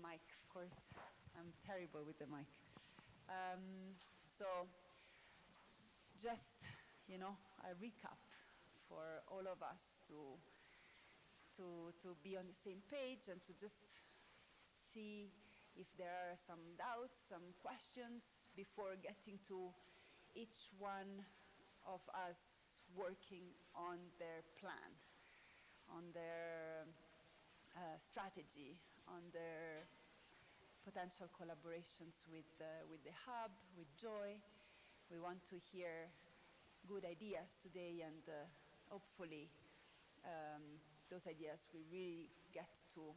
mic. Of course, I'm terrible with the mic. So just, a recap for all of us to be on the same page and to just see if there are some doubts, some questions before getting to each one of us working on their plan, on their strategy, on their potential collaborations with the hub, with Joy. We want to hear good ideas today, and hopefully those ideas will really get to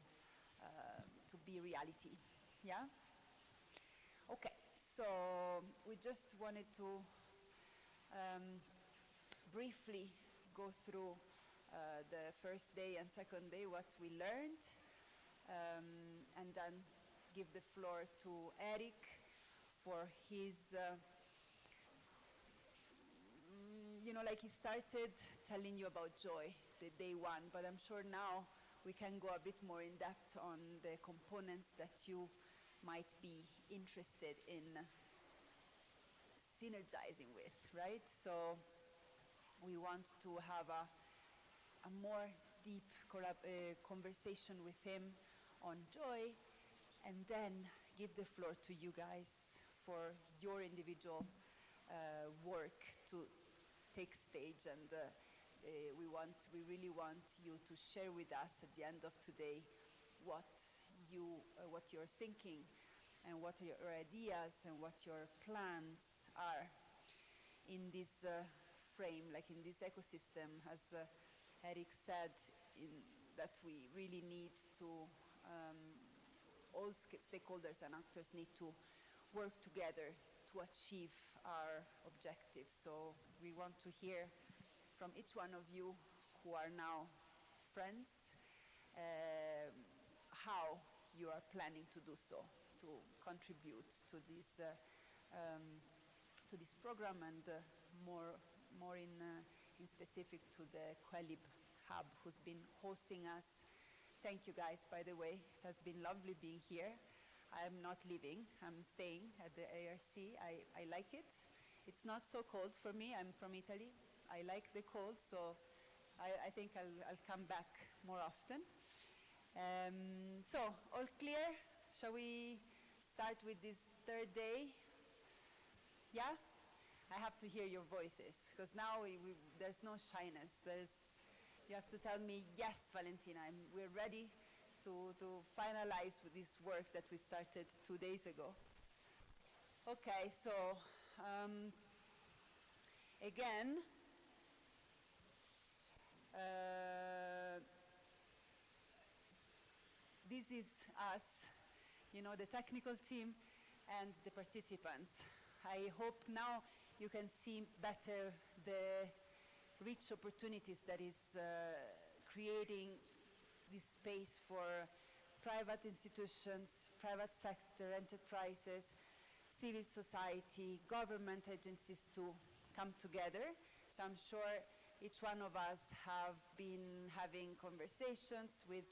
be reality. Yeah? Okay, so we just wanted to briefly go through the first day and second day, what we learned, and then give the floor to Eric for his, like he started telling you about Joy, the day one, but I'm sure now we can go a bit more in depth on the components that you might be interested in synergizing with, right? So we want to have a more deep conversation with him on Joy, and then give the floor to you guys for your individual work to take stage. And we really want you to share with us at the end of today what you're thinking and what are your ideas and what your plans are in this frame, like in this ecosystem, as Eric said, that we really need to, all stakeholders and actors need to work together to achieve our objectives. So we want to hear from each one of you who are now friends, how you are planning to do so, to contribute to this program, and more in specific to the CoELIB hub, who's been hosting us. Thank you guys, by the way. It has been lovely being here. I'm not leaving. I'm staying at the ARC. I like it. It's not so cold for me. I'm from Italy. I like the cold, so I think I'll come back more often. So, all clear? Shall we start with this third day? Yeah? I have to hear your voices, because now there's no shyness. You have to tell me, yes, Valentina, we're ready to finalize with this work that we started 2 days ago. Okay, so again, this is us, the technical team and the participants. I hope now you can see better the rich opportunities that is creating this space for private institutions, private sector enterprises, civil society, government agencies to come together. So I'm sure each one of us have been having conversations with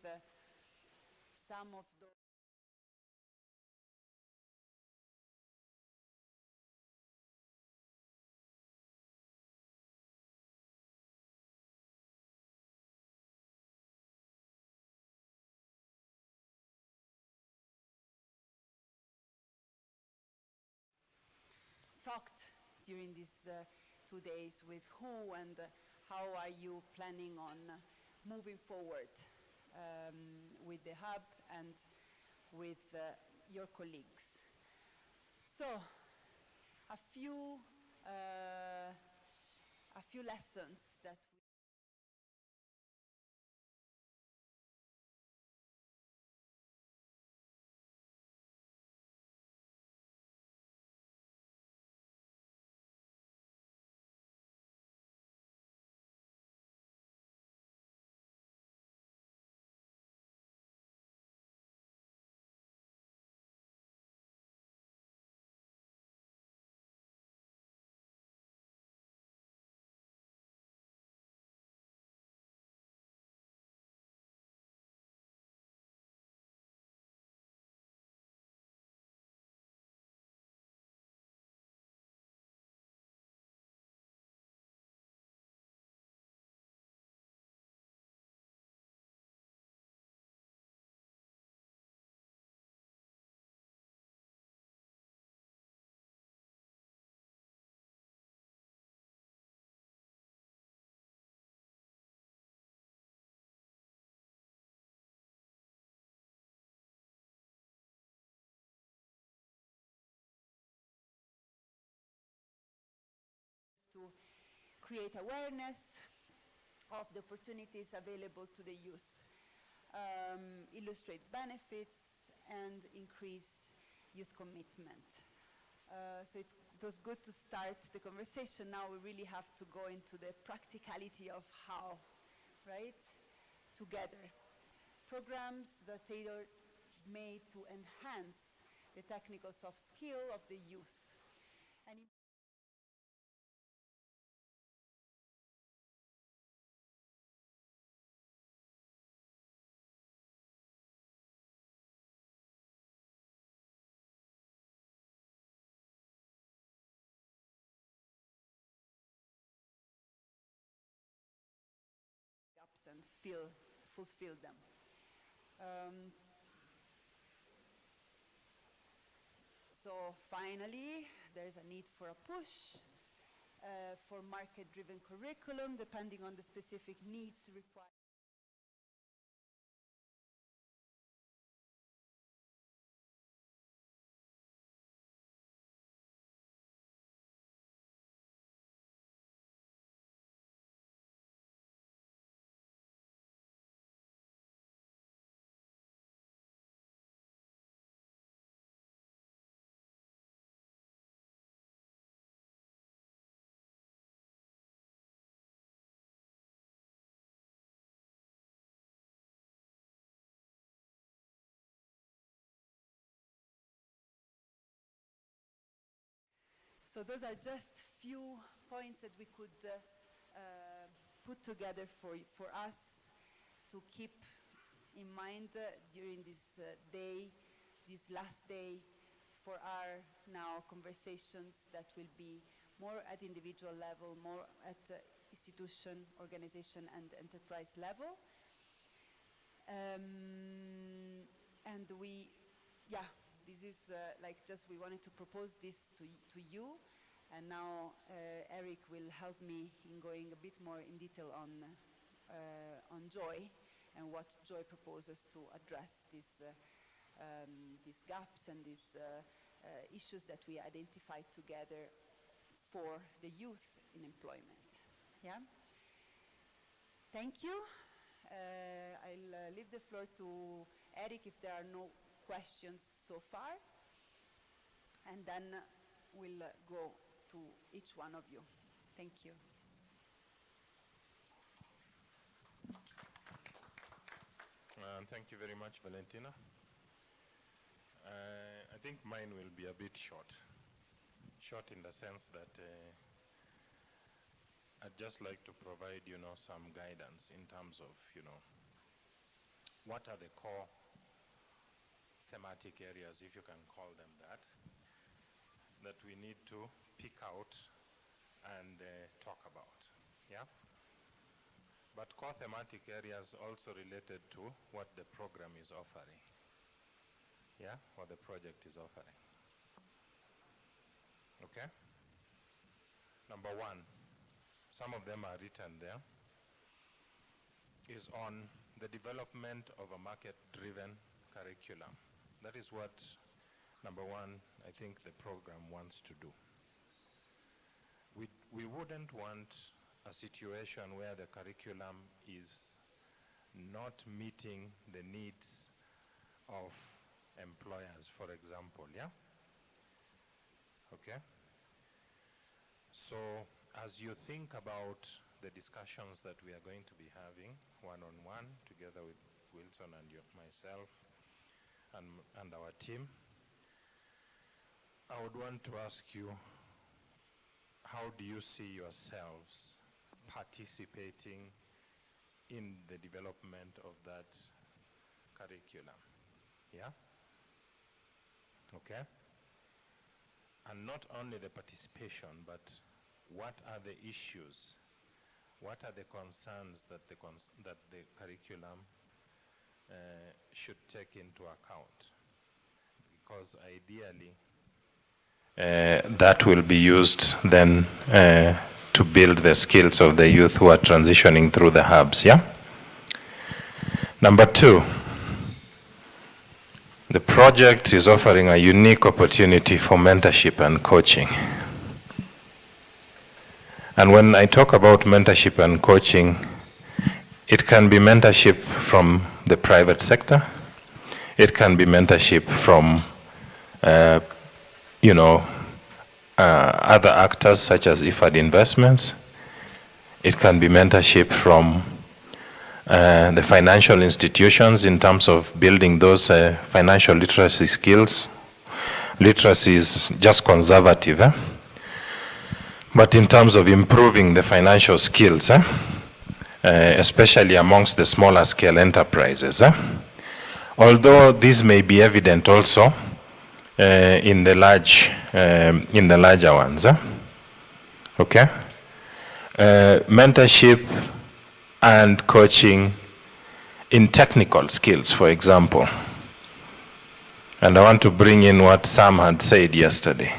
some of those talked during these 2 days with who, and how are you planning on moving forward with the hub and with your colleagues. So a few lessons that we create awareness of the opportunities available to the youth, illustrate benefits, and increase youth commitment. So it was good to start the conversation. Now we really have to go into the practicality of how, right? Together. Programs that are made to enhance the technical soft skill of the youth. And gaps and fulfill them. So finally, there's a need for a push for market-driven curriculum, depending on the specific needs required. So those are just few points that we could put together for us to keep in mind during this day, this last day, for our now conversations that will be more at individual level, more at institution, organization, and enterprise level. And this is like just we wanted to propose this to you, and now Eric will help me in going a bit more in detail on Joy and what Joy proposes to address these gaps and these issues that we identified together for the youth in employment. Yeah. Thank you. I'll leave the floor to Eric if there are no questions so far, and then we'll go to each one of you. Thank you. Thank you very much, Valentina. I think mine will be a bit short. Short in the sense that I'd just like to provide, some guidance in terms of, what are the core thematic areas, if you can call them that we need to pick out and talk about, yeah? But core thematic areas also related to what the program is offering, yeah, what the project is offering. Okay? Number one, some of them are written there, is on the development of a market-driven curriculum. That is what, number one, I think the program wants to do. We wouldn't want a situation where the curriculum is not meeting the needs of employers, for example, yeah? Okay? So as you think about the discussions that we are going to be having one-on-one together with Wilson and myself and our team, I would want to ask you, how do you see yourselves participating in the development of that curriculum? Yeah? Okay? And not only the participation, but what are the issues? What are the concerns that the curriculum should take into account? Because ideally, that will be used then to build the skills of the youth who are transitioning through the hubs, yeah? Number two, the project is offering a unique opportunity for mentorship and coaching. And when I talk about mentorship and coaching, it can be mentorship from the private sector. It can be mentorship from, other actors such as IFAD Investments. It can be mentorship from the financial institutions in terms of building those financial literacy skills. Literacy is just conservative, but in terms of improving the financial skills, especially amongst the smaller scale enterprises. Although this may be evident also in the larger ones. Okay? Mentorship and coaching in technical skills, for example. And I want to bring in what Sam had said yesterday.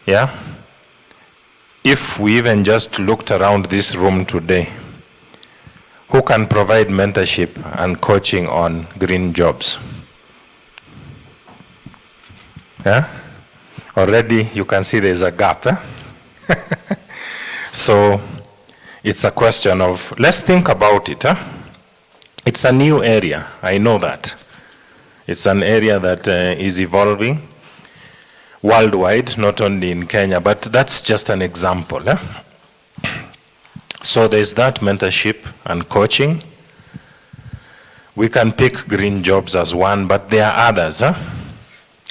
Yeah? If we even just looked around this room today, who can provide mentorship and coaching on green jobs? Yeah? Already you can see there's a gap. So it's a question of, let's think about it. It's a new area, I know that. It's an area that is evolving worldwide, not only in Kenya, but that's just an example. So there's that mentorship and coaching. We can pick green jobs as one, but there are others.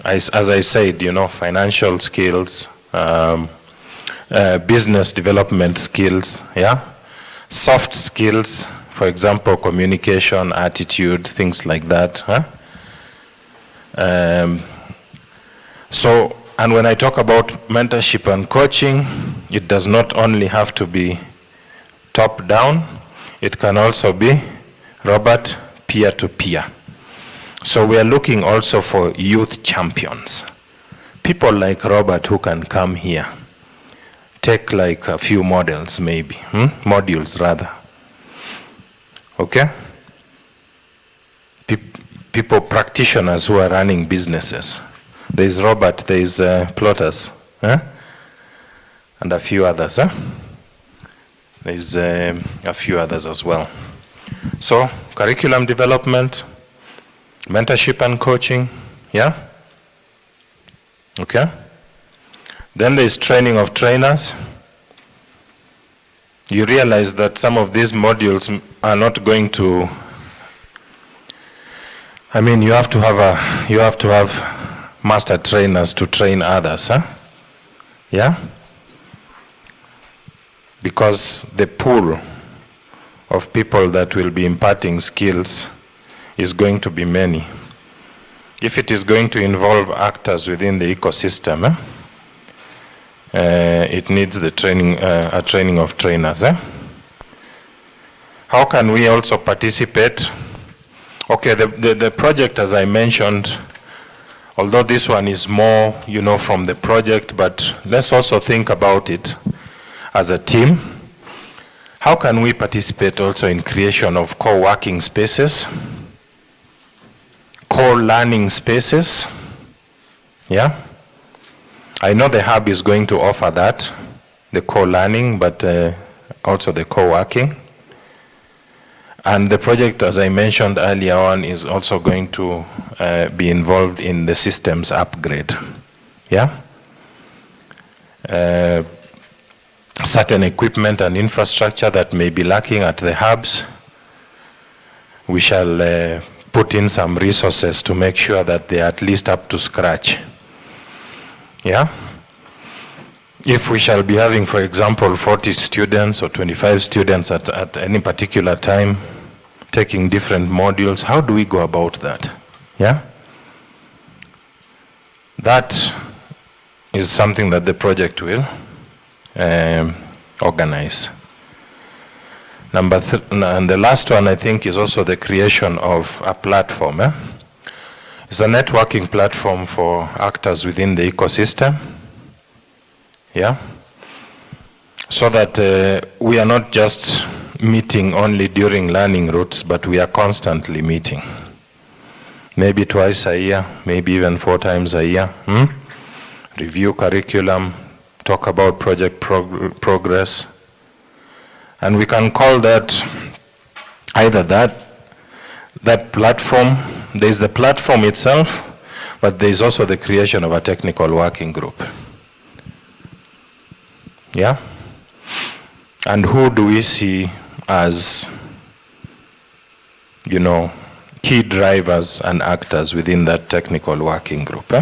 As I said, financial skills, business development skills, soft skills, for example, communication, attitude, things like that. And when I talk about mentorship and coaching, it does not only have to be top down, it can also be, Robert, peer to peer. So we are looking also for youth champions. People like Robert who can come here, take like a few models maybe, modules rather. Okay? People, practitioners who are running businesses. There's Robert, there's Plotters, and a few others. There's a few others as well. So, curriculum development, mentorship and coaching, Okay? Then there's training of trainers. You realize that some of these modules are not going to, you have to have master trainers to train others, Yeah? Because the pool of people that will be imparting skills is going to be many. If it is going to involve actors within the ecosystem, it needs the training, a training of trainers. How can we also participate? Okay, the project, as I mentioned, although this one is more, from the project, but let's also think about it as a team. How can we participate also in creation of co-working spaces, co-learning spaces? Yeah? I know the hub is going to offer that, the co-learning, but also the co-working. And the project, as I mentioned earlier on, is also going to be involved in the systems upgrade. Yeah? Certain equipment and infrastructure that may be lacking at the hubs, we shall put in some resources to make sure that they are at least up to scratch. Yeah? If we shall be having, for example, 40 students or 25 students at any particular time, taking different modules, how do we go about that? Yeah? That is something that the project will organize. And the last one, I think, is also the creation of a platform. It's a networking platform for actors within the ecosystem. Yeah? So that we are not just meeting only during learning routes, but we are constantly meeting. Maybe twice a year, maybe even 4 times a year. Review curriculum, talk about project progress. And we can call that either that platform, there's the platform itself, but there's also the creation of a technical working group. Yeah? And who do we see as, you know, key drivers and actors within that technical working group?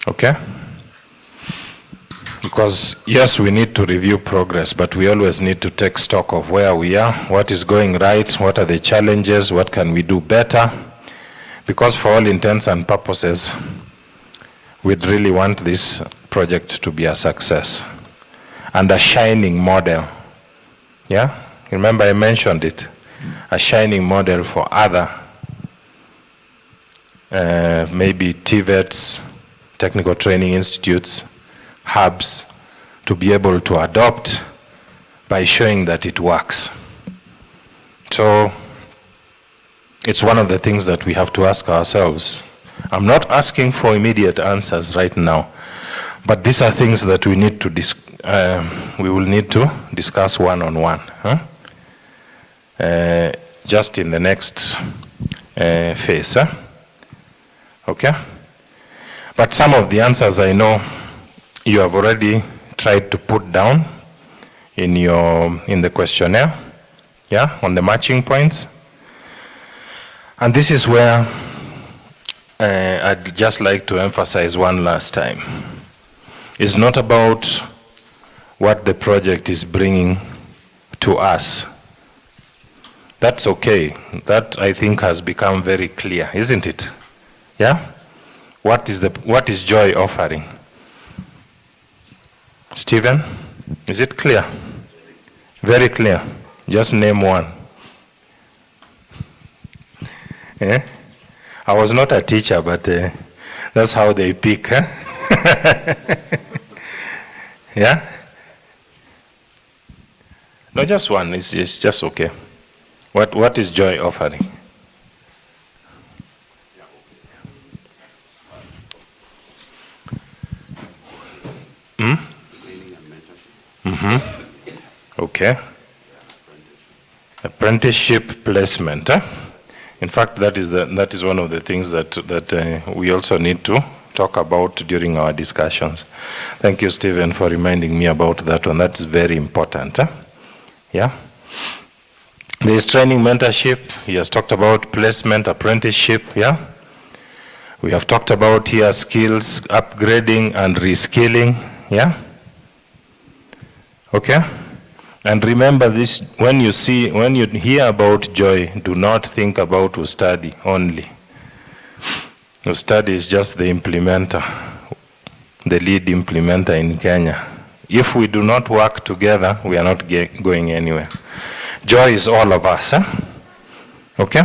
Okay? Because yes, we need to review progress, but we always need to take stock of where we are, what is going right, what are the challenges, what can we do better? Because for all intents and purposes, we'd really want this project to be a success and a shining model. Yeah? Remember I mentioned it. A shining model for other, maybe TVETs, technical training institutes, hubs, to be able to adopt by showing that it works. So it's one of the things that we have to ask ourselves. I'm not asking for immediate answers right now, but these are things that we need to we will need to discuss one-on-one. Just in the next phase. Okay? But some of the answers I know you have already tried to put down in the questionnaire, yeah, on the matching points. And this is where I'd just like to emphasize one last time. It's not about what the project is bringing to us. That's okay. That, I think, has become very clear, isn't it? Yeah? What is Joy offering? Stephen, is it clear? Very clear. Just name one. I was not a teacher, but that's how they pick. Yeah? No, just one. It's just okay. What is Joy offering? Okay. Apprenticeship placement. In fact, that is one of the things that we also need to talk about during our discussions. Thank you, Stephen, for reminding me about that one. That's very important. Yeah. There is training mentorship. He has talked about placement, apprenticeship. Yeah. We have talked about here skills, upgrading and reskilling. Yeah. Okay. And remember this, when you hear about Joy, do not think about Ustadi only. Ustadi is just the implementer, the lead implementer in Kenya. If we do not work together, we are not going anywhere. Joy is all of us. Okay?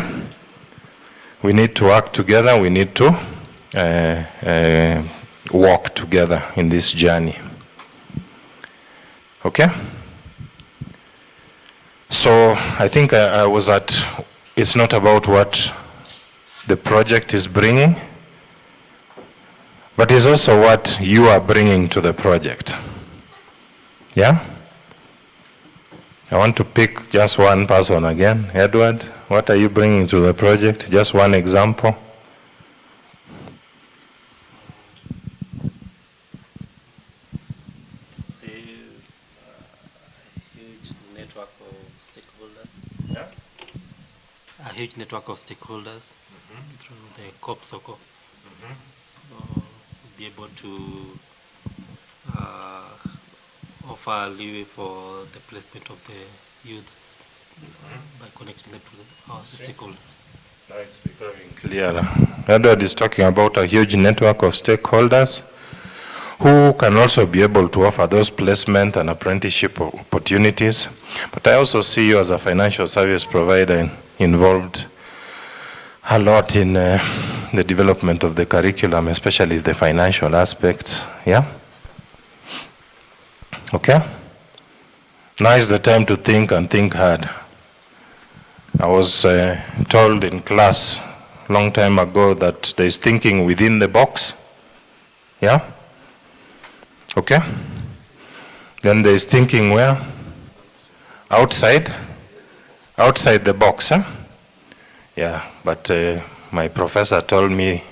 We need to work together, we need to walk together in this journey. Okay? So I think I was at, it's not about what the project is bringing, but it's also what you are bringing to the project. Yeah? I want to pick just one person again. Edward, what are you bringing to the project? Just one example. A huge network of stakeholders through the COP-SOCO. So be able to offer leeway for the placement of the youths by connecting them to our stakeholders. Now it's becoming clearer. Edward is talking about a huge network of stakeholders who can also be able to offer those placement and apprenticeship opportunities. But I also see you as a financial service provider involved a lot in the development of the curriculum, especially the financial aspects. Yeah? Okay? Now is the time to think and think hard. I was told in class a long time ago that there is thinking within the box. Yeah? Okay? Then there is thinking where? Outside? Outside the box, huh? Yeah, but my professor told me,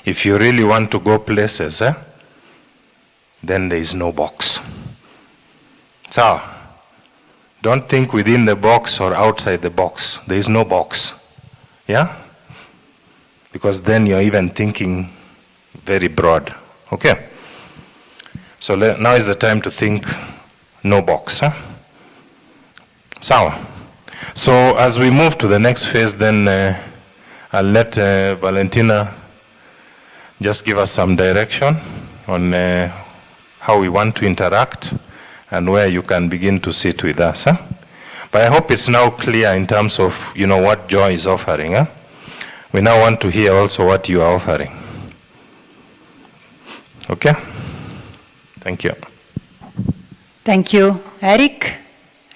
if you really want to go places, then there is no box. So, don't think within the box or outside the box. There is no box. Yeah? Because then you're even thinking very broad. Okay? So now is the time to think no box. Huh? So as we move to the next phase, then I'll let Valentina just give us some direction on how we want to interact and where you can begin to sit with us. Huh? But I hope it's now clear in terms of, what Joy is offering. Huh? We now want to hear also what you are offering. Okay? Thank you. Thank you. Eric,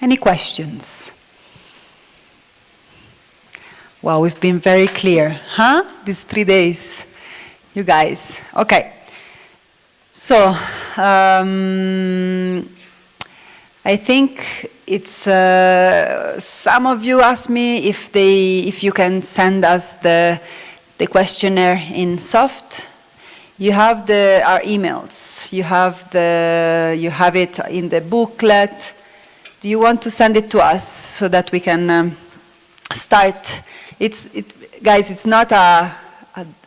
any questions? Well, we've been very clear, huh? These 3 days, you guys. Okay. So, I think it's, some of you asked me if you can send us the questionnaire in soft. You have our emails. You have it in the booklet. Do you want to send it to us so that we can start? Guys, it's not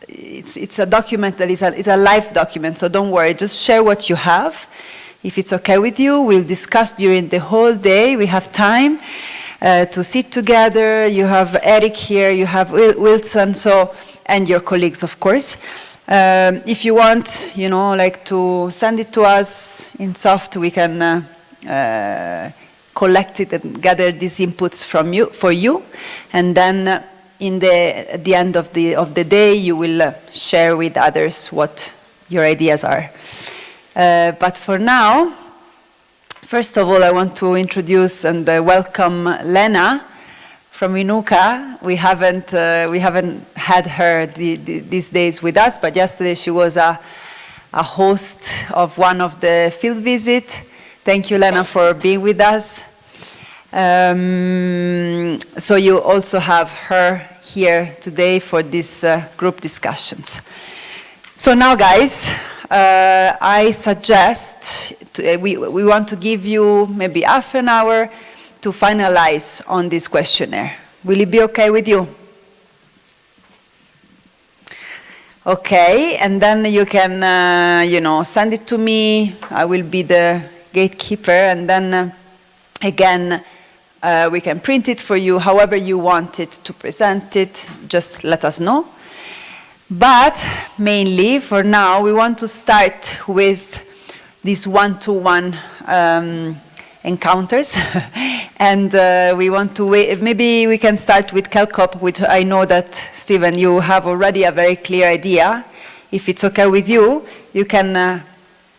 it's a document that is it's a live document, so don't worry. Just share what you have. If it's okay with you, we'll discuss during the whole day. We have time to sit together. You have Eric here. You have Wilson, and your colleagues, of course. If you want, like to send it to us in soft, we can collect it and gather these inputs for you, and then at the end of the day, you will share with others what your ideas are. But for now, first of all, I want to introduce and welcome Lena from Inuka. We haven't had her these days with us, but yesterday she was a host of one of the field visits. Thank you, Lena, for being with us. So you also have her here today for these group discussions. So now, guys, I suggest we want to give you maybe half an hour to finalize on this questionnaire. Will it be okay with you? Okay, and then you can, send it to me. I will be the gatekeeper, and then again, we can print it for you however you want it to present it. Just let us know. But mainly, for now, we want to start with these one-to-one encounters. And we want to maybe we can start with CoELIB, which I know that, Stephen, you have already a very clear idea. If it's okay with you, you can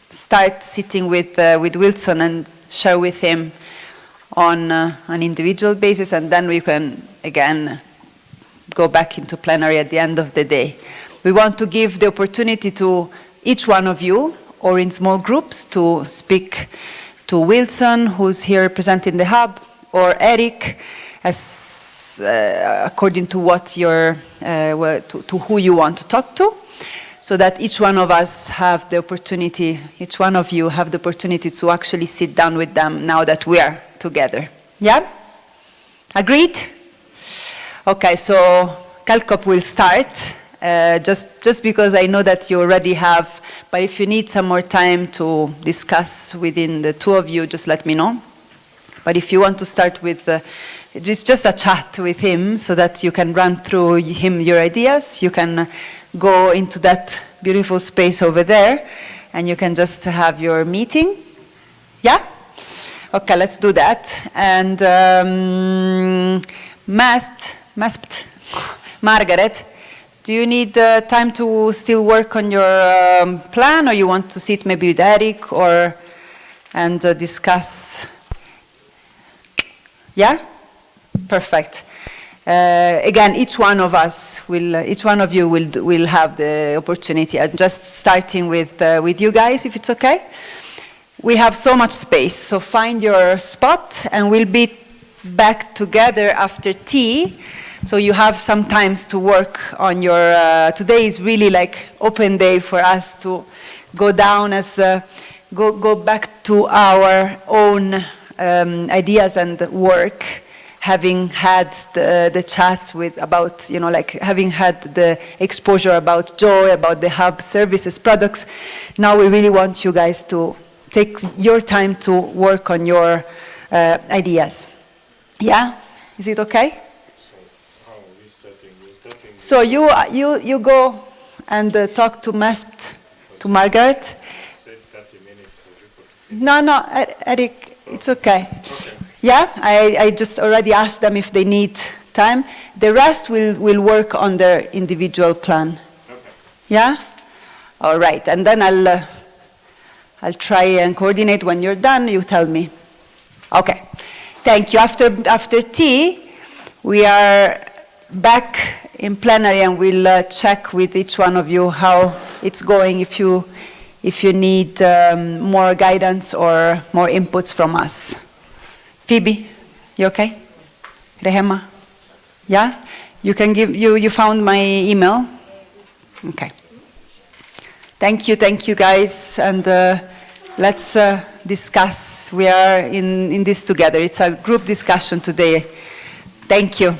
start sitting with Wilson and share with him on an individual basis, and then we can, again, go back into plenary at the end of the day. We want to give the opportunity to each one of you, or in small groups, to speak to Wilson, who's here representing the hub, or Eric, as according to what to who you want to talk to, so that each one of us have the opportunity, each one of you have the opportunity to actually sit down with them now that we are together. Yeah? Agreed? Okay, so CoELIB will start, just because I know that you already have, but if you need some more time to discuss within the two of you, just let me know. But if you want to start with just a chat with him so that you can run through him your ideas, you can go into that beautiful space over there and you can just have your meeting. Yeah? Okay, let's do that. And Margaret, do you need time to still work on your plan, or you want to sit maybe with Eric and discuss? Yeah? Perfect. Again, each one of you will have the opportunity. I'm just starting with you guys, if it's okay. we have so much space, so find your spot, and we'll be back together after tea. So you have some time to work on your, today is really like open day for us to go down as, go back to our own ideas and work, having had the chats about, like having had the exposure about Joy, about the hub services, products. Now we really want you guys to take your time to work on your ideas. Yeah? Is it okay? So how are we starting? We're starting. So you go and talk to Mespt, to Margaret. Said 30 minutes for report. No, Eric, it's okay. Okay. Yeah, I just already asked them if they need time. The rest will work on their individual plan. Okay. Yeah? All right, and then I'll try and coordinate. When you're done, you tell me. Okay. Thank you. After tea, we are back in plenary, and we'll check with each one of you how it's going, if you need more guidance or more inputs from us. Phoebe, you okay? Rehema? Yeah? You can give, you found my email? Okay. Thank you guys, and let's discuss. We are in this together. It's a group discussion today. Thank you.